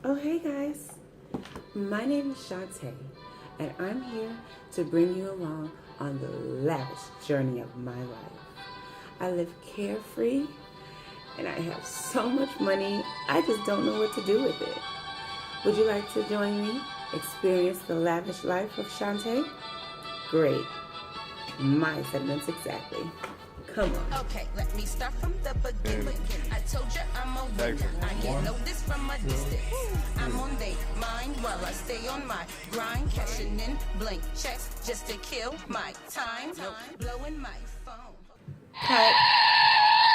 Oh, hey guys. My name is Shantae, and I'm here to bring you along on the lavish journey of my life. I live carefree, and I have so much money, I just don't know what to do with it. Would you like to join me? Experience the lavish life of Shantae? Great. My sentiments exactly. Come on. Okay, let me start from the beginning. I told you I'm a winner. I can know this from a distance. I'm on their mind while I stay on my grind, cashing in blank checks just to kill my time. Blowing my phone. Cut.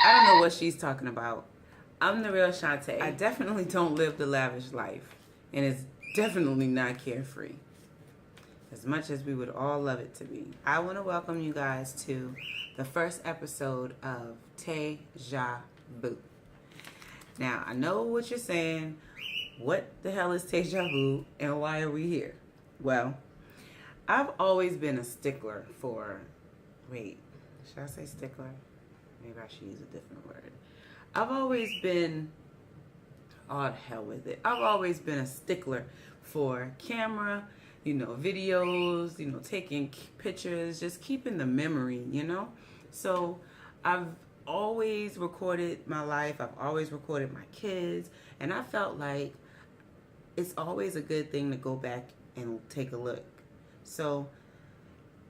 I don't know what she's talking about. I'm the real Shantae. I definitely don't live the lavish life, and it's definitely not carefree, as much as we would all love it to be. I want to welcome you guys to the first episode of Teja. Now, I know what you're saying. What the hell is Teja and why are we here? Well, I've always been a stickler for, wait, should I say stickler? Maybe I should use a different word. I've always been, oh, hell with it. I've always been a stickler for camera, videos, taking pictures, just keeping the memory, So I've always recorded my life. I've always recorded my kids. And I felt like it's always a good thing to go back and take a look. So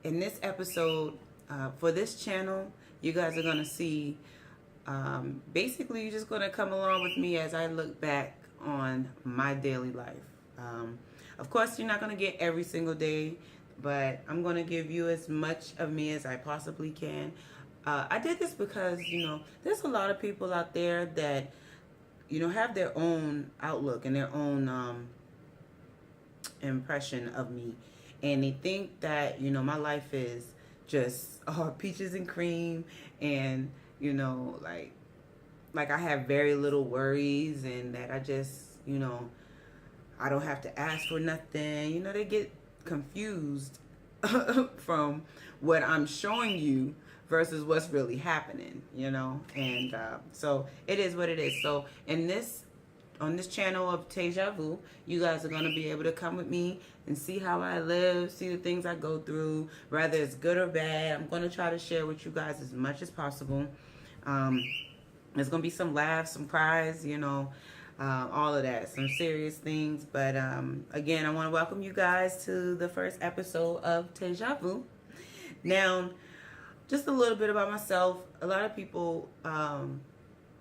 in this episode, for this channel, you guys are going to see, basically you're just going to come along with me as I look back on my daily life. Of course, you're not going to get every single day, but I'm going to give you as much of me as I possibly can. I did this because, there's a lot of people out there that, have their own outlook and their own impression of me. And they think that, my life is just peaches and cream and, like I have very little worries and that I just, I don't have to ask for nothing. They get confused from what I'm showing you versus what's really happening, and so it is what it is. So on this channel of Teja Vu, you guys are going to be able to come with me and see how I live, see the things I go through, whether it's good or bad. I'm going to try to share with you guys as much as possible. There's going to be some laughs, some cries, all of that, some serious things. But again, I want to welcome you guys to the first episode of Teja Vu. Now, just a little bit about myself. A lot of people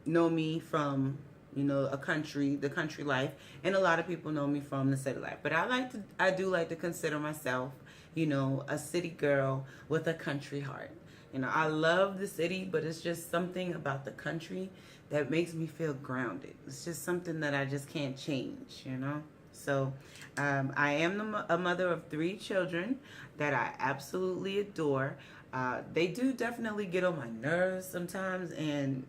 know me from, the country life, and a lot of people know me from the city life. But I do like to consider myself, a city girl with a country heart. I love the city, but it's just something about the country that makes me feel grounded. It's just something that I just can't change, So I am a mother of 3 children that I absolutely adore. They do definitely get on my nerves sometimes, and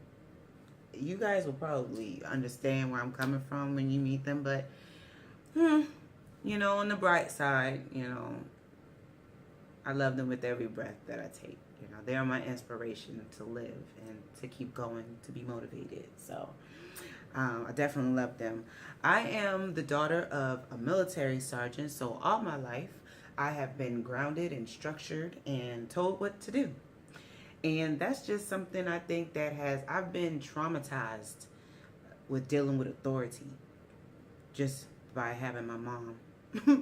you guys will probably understand where I'm coming from when you meet them. But, on the bright side, I love them with every breath that I take. They are my inspiration to live and to keep going, to be motivated. So I definitely love them. I am the daughter of a military sergeant, so all my life I have been grounded and structured and told what to do. And that's just something I think that I've been traumatized with dealing with authority just by having my mom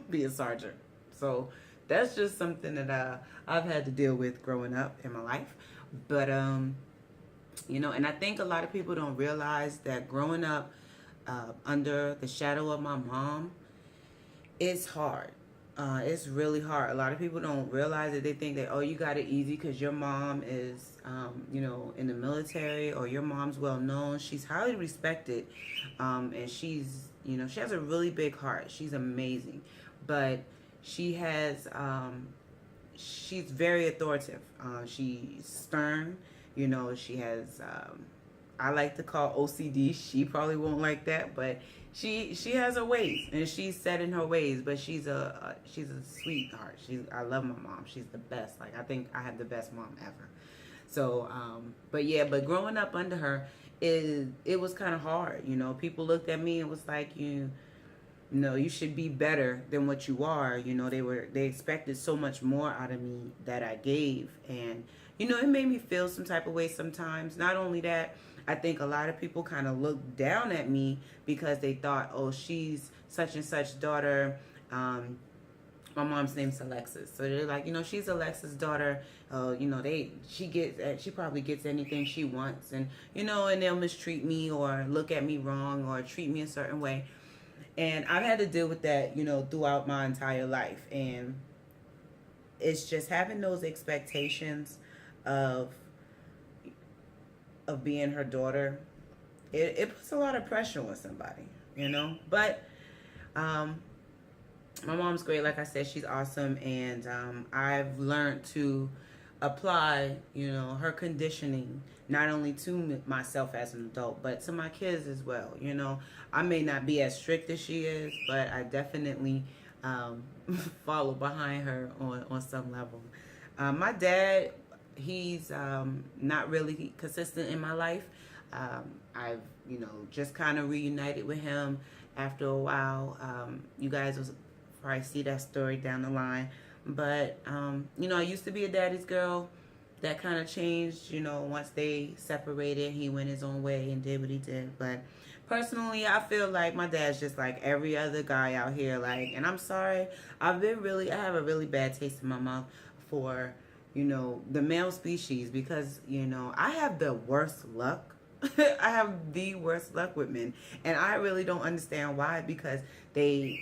be a sergeant. So that's just something that I've had to deal with growing up in my life. But, and I think a lot of people don't realize that growing up under the shadow of my mom is hard. It's really hard. A lot of people don't realize it. They think that, you got it easy because your mom is, in the military, or your mom's well known. She's highly respected, and she's, she has a really big heart. She's amazing, but she has, she's very authoritative. She's stern. She has, I like to call OCD. She probably won't like that, but she has her ways, and she's set in her ways. But she's a sweetheart. I love my mom. She's the best. Like, I think I have the best mom ever. So, but growing up under her, it was kind of hard. People looked at me and was like, you should be better than what you are. They expected so much more out of me that I gave. And, it made me feel some type of way sometimes. Not only that, I think a lot of people kind of looked down at me because they thought, oh, she's such and such daughter. My mom's name's Alexis, so they're like, she's Alexis' daughter. She probably gets anything she wants, and and they'll mistreat me or look at me wrong or treat me a certain way. And I've had to deal with that, throughout my entire life. And it's just having those expectations of being her daughter. It puts a lot of pressure on somebody, But my mom's great. Like I said, she's awesome. And I've learned to apply, her conditioning, not only to myself as an adult, but to my kids as well. I may not be as strict as she is, but I definitely follow behind her on some level. My dad, he's not really consistent in my life. I've, just kind of reunited with him after a while. You guys will probably see that story down the line. But, I used to be a daddy's girl. That kind of changed, once they separated. He went his own way and did what he did. But personally, I feel like my dad's just like every other guy out here. And I'm sorry, I have a really bad taste in my mouth for, the male species, because, I have the worst luck. I have the worst luck with men. And I really don't understand why, because they,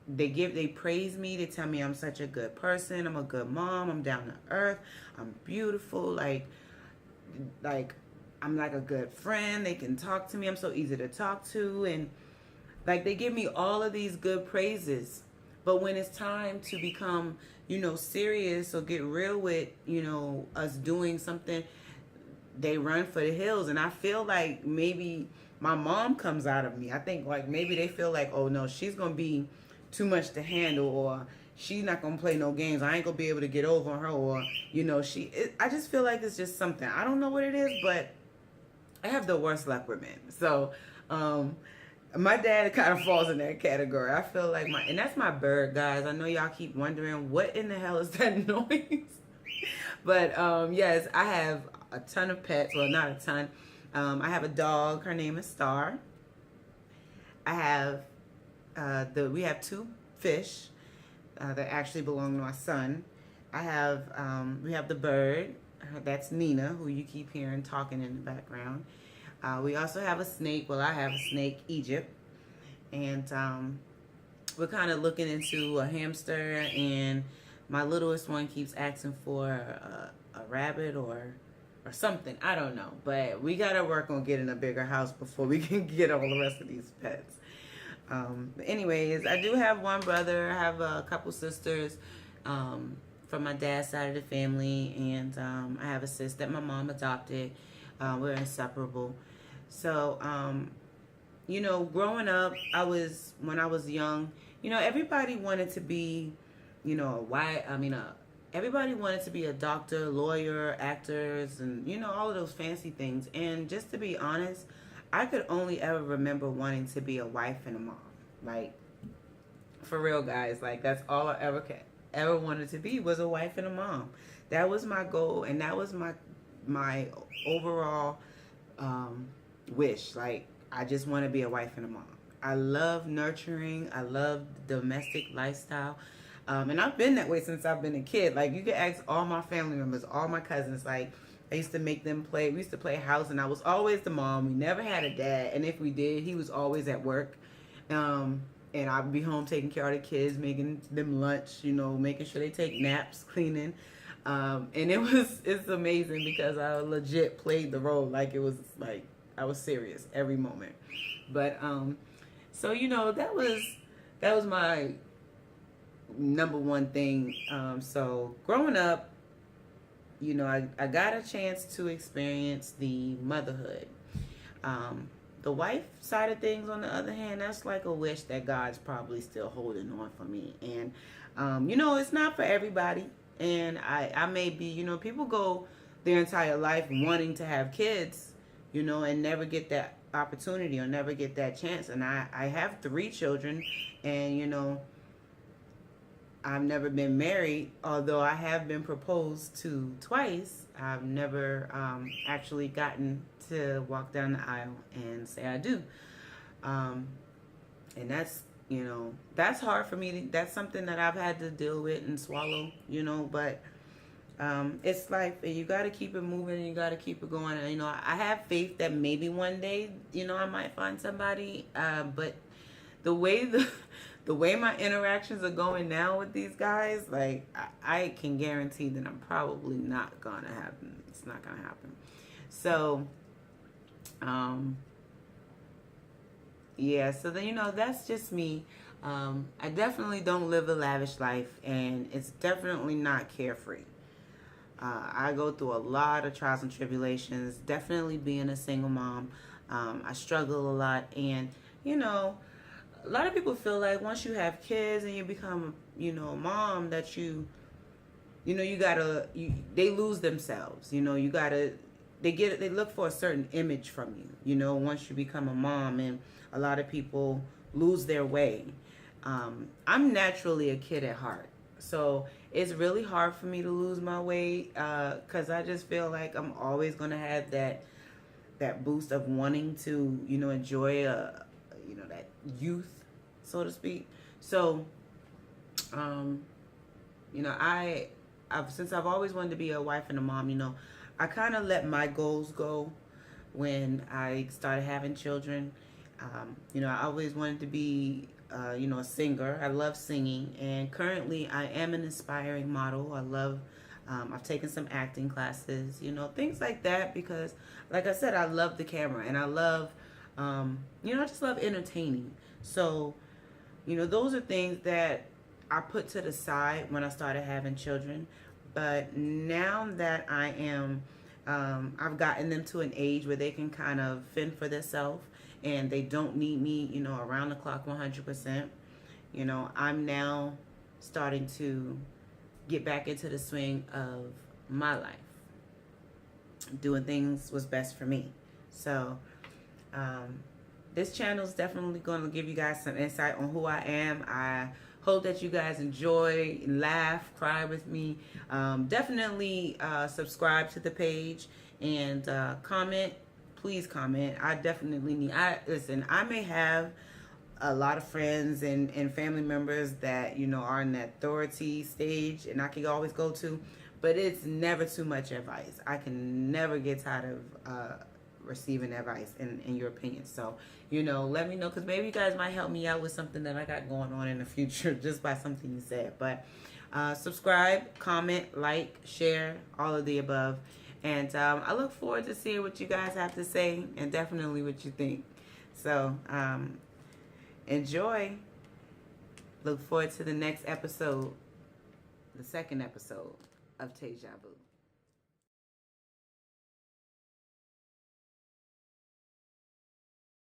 they praise me. They tell me I'm such a good person. I'm a good mom. I'm down to earth. I'm beautiful. Like I'm like a good friend. They can talk to me. I'm so easy to talk to. And they give me all of these good praises. But when it's time to become, serious or get real with, us doing something, they run for the hills. And I feel like maybe my mom comes out of me. I think maybe they feel like, oh no, she's going to be too much to handle, or she's not gonna play no games. I ain't gonna be able to get over her, or I just feel like it's just something. I don't know what it is, but I have the worst luck with men. So my dad kind of falls in that category. I feel like and that's my bird, guys. I know y'all keep wondering what in the hell is that noise. But yes, I have a ton of pets. Well, not a ton. I have a dog. Her name is Star. I have we have 2 fish that actually belong to my son. We have the bird. That's Nina, who you keep hearing talking in the background. We also have a snake. Well, I have a snake, Egypt. And we're kind of looking into a hamster. And my littlest one keeps asking for a rabbit or something. I don't know. But we got to work on getting a bigger house before we can get all the rest of these pets. Anyways, I do have one brother. I have a couple sisters from my dad's side of the family, and I have a sis that my mom adopted. We're inseparable. So, growing up, when I was young, everybody wanted to be, everybody wanted to be a doctor, lawyer, actors, and, all of those fancy things. And just to be honest, I could only ever remember wanting to be a wife and a mom. For real, guys. That's all I ever wanted to be, was a wife and a mom. That was my goal, and that was my overall wish. I just want to be a wife and a mom. I love nurturing. I love domestic lifestyle. And I've been that way since I've been a kid. You can ask all my family members, all my cousins. I used to make them play. We used to play house, and I was always the mom. We never had a dad, and if we did, he was always at work. And I'd be home taking care of the kids, making them lunch, making sure they take naps, cleaning. And it's amazing because I legit played the role it was I was serious every moment. But so that was my number one thing. So growing up, I got a chance to experience the motherhood. The wife side of things, on the other hand, that's a wish that God's probably still holding on for me. And, it's not for everybody. And I may be, people go their entire life wanting to have kids, you know, and never get that opportunity or never get that chance. And I have 3 children, and, you know, I've never been married, although I have been proposed to twice. I've never actually gotten to walk down the aisle and say I do. And that's, you know, that's hard for me. That's something that I've had to deal with and swallow, you know, but it's life, and you got to keep it moving, and you got to keep it going. And, you know, I have faith that maybe one day, you know, I might find somebody, but the way the way my interactions are going now with these guys, like, I can guarantee that I'm probably not gonna happen. It's not gonna happen. So, yeah. So then, you know, that's just me. I definitely don't live a lavish life, and it's definitely not carefree. I go through a lot of trials and tribulations. Definitely being a single mom, I struggle a lot, and, you know, a lot of people feel like once you have kids and you become, you know, a mom, that you know, they lose themselves. You know, they look for a certain image from you, you know, once you become a mom, and a lot of people lose their way. I'm naturally a kid at heart, so it's really hard for me to lose my way, because I just feel like I'm always going to have that boost of wanting to, you know, enjoy you know, that youth, so to speak. So, you know, since I've always wanted to be a wife and a mom, you know, I kind of let my goals go when I started having children. You know, I always wanted to be, you know, a singer. I love singing, and currently I am an aspiring model. I've taken some acting classes, you know, things like that, because, like I said, I love the camera, and I love, you know, I just love entertaining. So, you know, those are things that I put to the side when I started having children. But now that I've gotten them to an age where they can kind of fend for themselves, and they don't need me, you know, around the clock 100%. You know, I'm now starting to get back into the swing of my life. Doing things was best for me. So, this channel is definitely going to give you guys some insight on who I am. I hope that you guys enjoy, laugh, cry with me. Definitely subscribe to the page, and comment. Please comment. I definitely need. Listen, I may have a lot of friends and family members that, you know, are in that authority stage, and I can always go to, but it's never too much advice. I can never get tired of receiving advice in your opinion. So, you know, let me know, because maybe you guys might help me out with something that I got going on in the future just by something you said. But subscribe, comment, like, share, all of the above. And I look forward to seeing what you guys have to say, and definitely what you think. So enjoy. Look forward to the next episode, the second episode of Teja Vu.